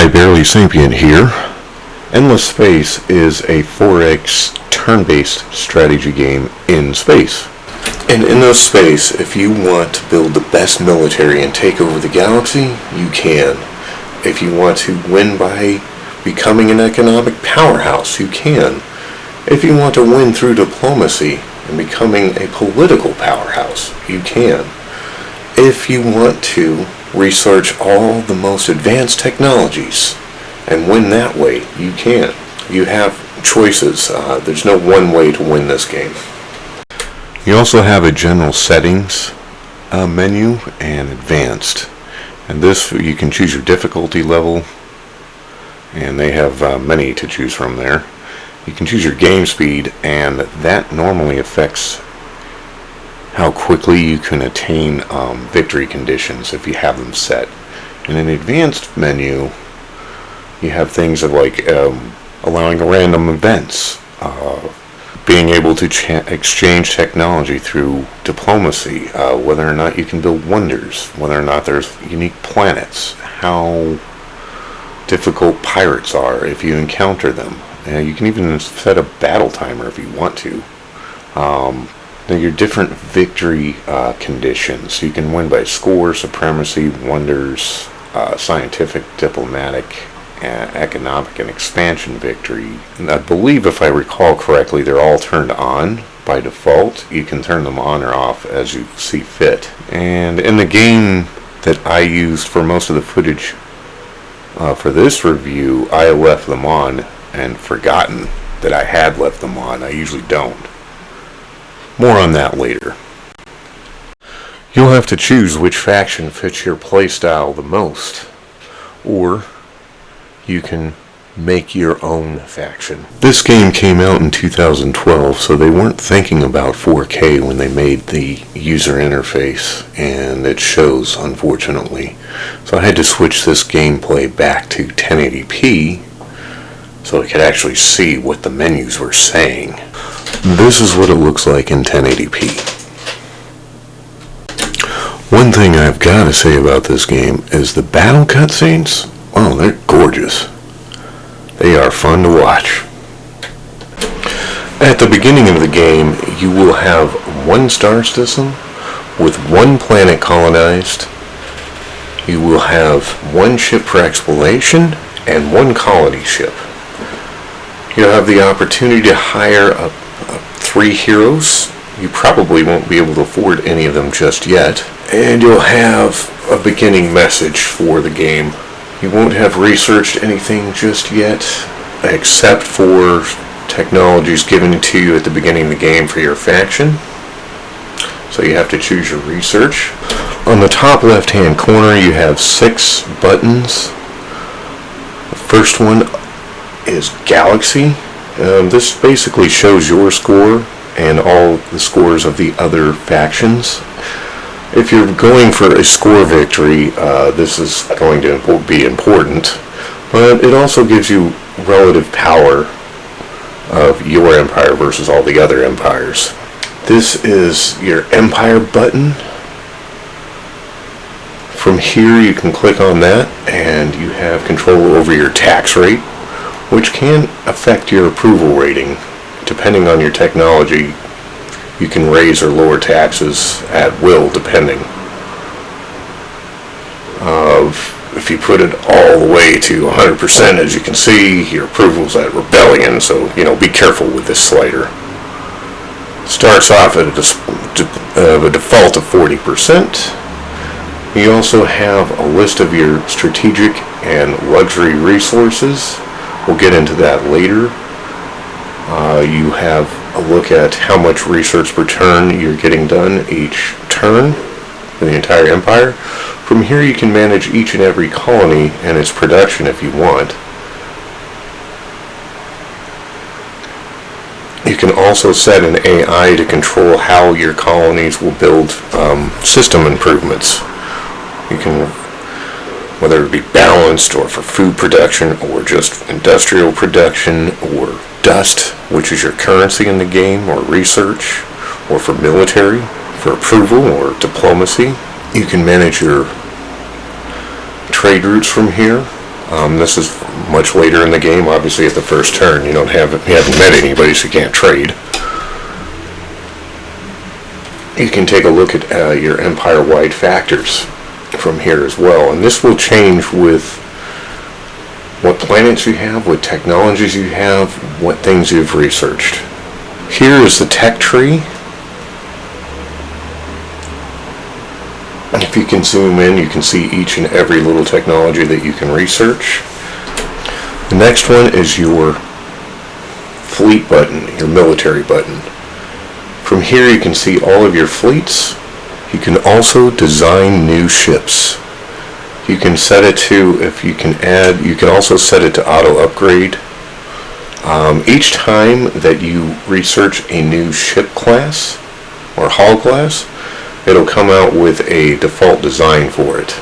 Hi, Barely Sapient here. Endless Space is a 4X turn-based strategy game in space. In Endless Space, if you want to build the best military and take over the galaxy, you can. If you want to win by becoming an economic powerhouse, you can. If you want to win through diplomacy and becoming a political powerhouse, you can. If you want to research all the most advanced technologies and win that way, you can. You have choices. There's no one way to win this game. You also have a general settings menu and advanced. And this, you can choose your difficulty level, and they have many to choose from there. You can choose your game speed, and that normally affects how quickly you can attain victory conditions if you have them set. In an advanced menu, you have things like allowing random events, being able to exchange technology through diplomacy, whether or not you can build wonders, whether or not there's unique planets, how difficult pirates are if you encounter them. You can even set a battle timer if you want to. Now your different victory conditions. You can win by score, supremacy, wonders, scientific, diplomatic, economic, and expansion victory. And I believe, if I recall correctly, they're all turned on by default. You can turn them on or off as you see fit. And in the game that I used for most of the footage for this review, I left them on and forgotten that I had left them on. I usually don't. More on that later. You'll have to choose which faction fits your playstyle the most, or you can make your own faction. This game came out in 2012, so they weren't thinking about 4K when they made the user interface, and it shows, unfortunately. So I had to switch this gameplay back to 1080p so I could actually see what the menus were saying. This is what it looks like in 1080p. One thing I've got to say about this game is the battle cutscenes. Wow, they're gorgeous. They are fun to watch. At the beginning of the game, you will have one star system with one planet colonized. You will have one ship for exploration and one colony ship. You'll have the opportunity to hire 3 heroes. You probably won't be able to afford any of them just yet. And you'll have a beginning message for the game. You won't have researched anything just yet, except for technologies given to you at the beginning of the game for your faction. So you have to choose your research. On the top left-hand corner, you have 6 buttons. The first one is Galaxy. This basically shows your score and all the scores of the other factions. If you're going for a score victory, this is going to be important, but it also gives you relative power of your empire versus all the other empires. This is your Empire button. From here you can click on that and you have control over your tax rate, which can affect your approval rating. Depending on your technology, you can raise or lower taxes at will, depending. If you put it all the way to 100%, as you can see, your approval's at rebellion, so be careful with this slider. Starts off at a default of 40%. You also have a list of your strategic and luxury resources. We'll get into that later. You have a look at how much research per turn you're getting done each turn for the entire empire. From here you can manage each and every colony and its production if you want. You can also set an AI to control how your colonies will build system improvements. You can, whether it be balanced or for food production or just industrial production or dust, which is your currency in the game, or research, or for military, for approval or diplomacy. You can manage your trade routes from here. This is much later in the game, obviously at the first turn. You haven't met anybody, so you can't trade. You can take a look at your empire-wide factors from here as well, and this will change with what planets you have, what technologies you have, what things you've researched. Here is the tech tree. If you can zoom in, you can see each and every little technology that you can research. The next one is your fleet button, your military button. From here you can see all of your fleets. You can also design new ships. You can set it to, if you can add, you can also set it to auto upgrade. Each time that you research a new ship class or hull class, it'll come out with a default design for it.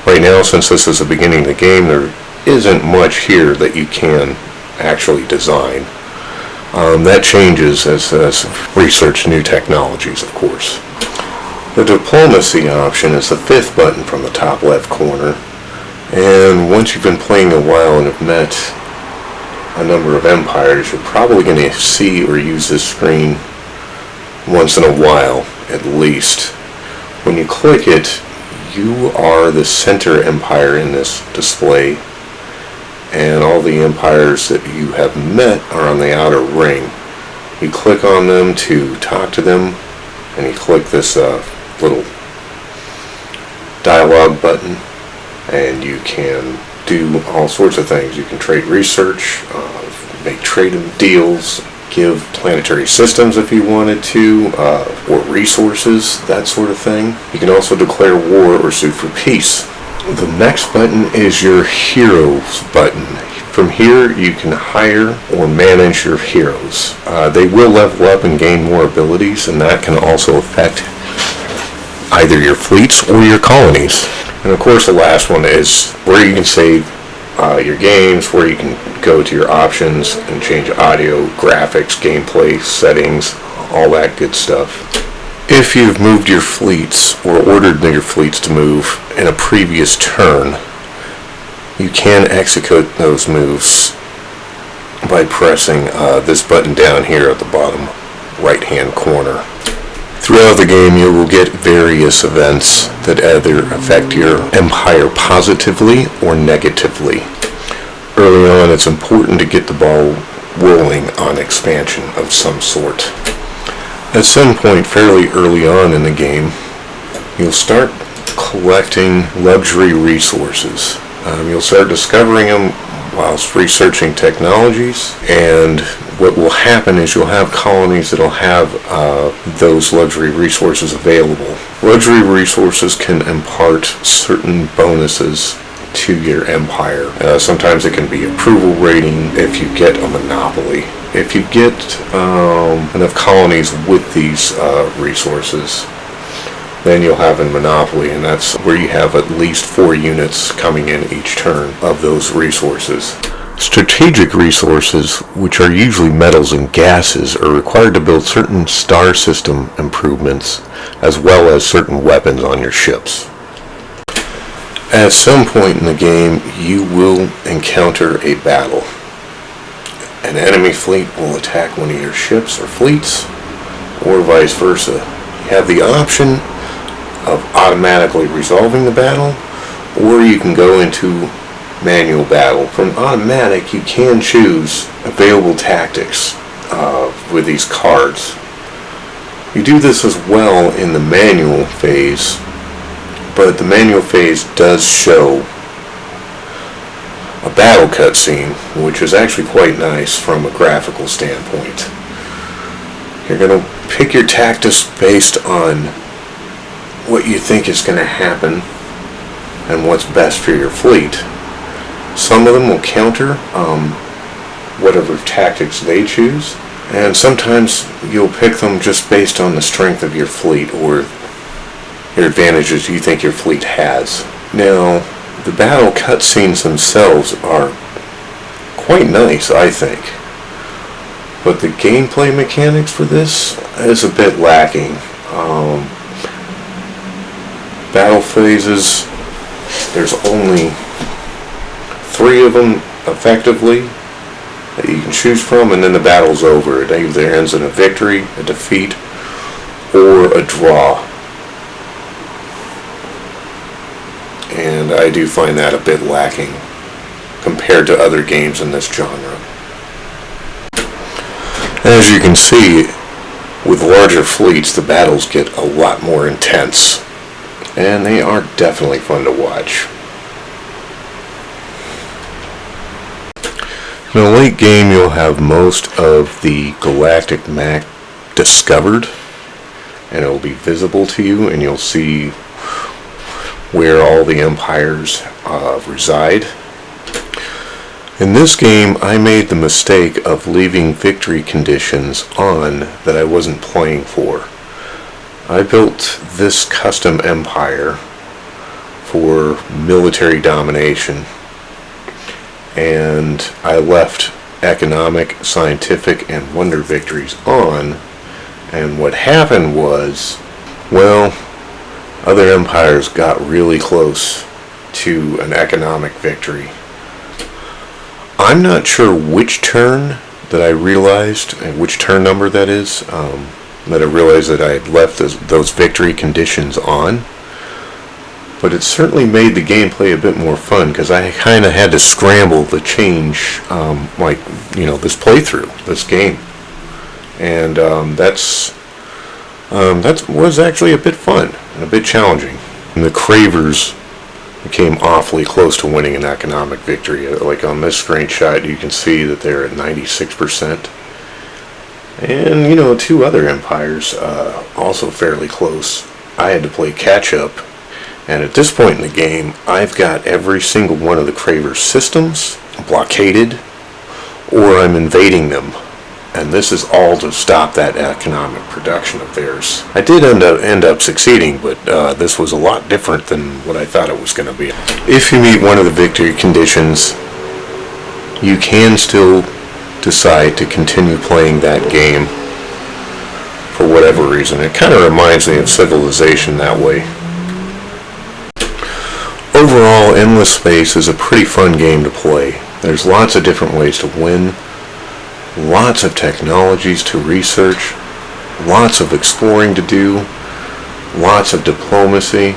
Right now, since this is the beginning of the game, there isn't much here that you can actually design. That changes as research new technologies, of course. The diplomacy option is the fifth button from the top left corner, and once you've been playing a while and have met a number of empires, you're probably going to see or use this screen once in a while at least. When you click it, you are the center empire in this display, and all the empires that you have met are on the outer ring. You click on them to talk to them, and you click this little dialogue button, and you can do all sorts of things. You can trade research, make trade deals, give planetary systems if you wanted to, or resources, that sort of thing. You can also declare war or sue for peace. The next button is your heroes button. From here you can hire or manage your heroes. They will level up and gain more abilities, and that can also affect either your fleets or your colonies. And of course the last one is where you can save your games, where you can go to your options and change audio, graphics, gameplay, settings, all that good stuff. If you've moved your fleets or ordered your fleets to move in a previous turn, you can execute those moves by pressing this button down here at the bottom right hand corner. Throughout the game you will get various events that either affect your empire positively or negatively. Early on it's important to get the ball rolling on expansion of some sort. At some point fairly early on in the game, you'll start collecting luxury resources. You'll start discovering them whilst researching technologies, and what will happen is you'll have colonies that'll have those luxury resources available. Luxury resources can impart certain bonuses to your empire. Sometimes it can be approval rating if you get a monopoly. If you get enough colonies with these resources, then you'll have a monopoly, and that's where you have at least 4 units coming in each turn of those resources. Strategic resources, which are usually metals and gases, are required to build certain star system improvements as well as certain weapons on your ships. At some point in the game, you will encounter a battle. An enemy fleet will attack one of your ships or fleets, or vice versa. You have the option of automatically resolving the battle, or you can go into manual battle. From automatic, you can choose available tactics with these cards. You do this as well in the manual phase, but the manual phase does show a battle cutscene, which is actually quite nice from a graphical standpoint. You're going to pick your tactics based on what you think is going to happen and what's best for your fleet. Some of them will counter whatever tactics they choose, and sometimes you'll pick them just based on the strength of your fleet or your advantages you think your fleet has. Now, the battle cutscenes themselves are quite nice, I think, but the gameplay mechanics for this is a bit lacking. Battle phases, there's only 3 of them effectively that you can choose from, and then the battle's over. It either ends in a victory, a defeat, or a draw. And I do find that a bit lacking compared to other games in this genre. As you can see, with larger fleets, the battles get a lot more intense, and they are definitely fun to watch. In the late game, you'll have most of the galactic map discovered, and it will be visible to you, and you'll see where all the empires reside. In this game, I made the mistake of leaving victory conditions on that I wasn't playing for. I built this custom empire for military domination, and I left economic, scientific, and wonder victories on, and what happened was, well, other empires got really close to an economic victory. I'm not sure which turn that I realized, which turn number that is, that I realized that I had left those victory conditions on. But it certainly made the gameplay a bit more fun, because I kind of had to scramble to change, this playthrough, this game. And that was actually a bit fun and a bit challenging. And the Cravers came awfully close to winning an economic victory. Like on this screenshot, you can see that they're at 96%. And, 2 other empires, also fairly close. I had to play catch-up. And at this point in the game, I've got every single one of the Cravers systems blockaded, or I'm invading them. And this is all to stop that economic production of theirs. I did end up succeeding, but this was a lot different than what I thought it was going to be. If you meet one of the victory conditions, you can still decide to continue playing that game for whatever reason. It kind of reminds me of Civilization that way. Overall, Endless Space is a pretty fun game to play. There's lots of different ways to win, lots of technologies to research, lots of exploring to do, lots of diplomacy.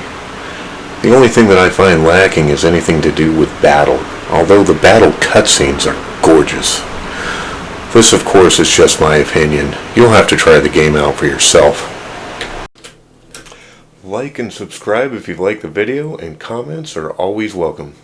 The only thing that I find lacking is anything to do with battle, although the battle cutscenes are gorgeous. This, of course, is just my opinion. You'll have to try the game out for yourself. Like and subscribe if you like the video, and comments are always welcome.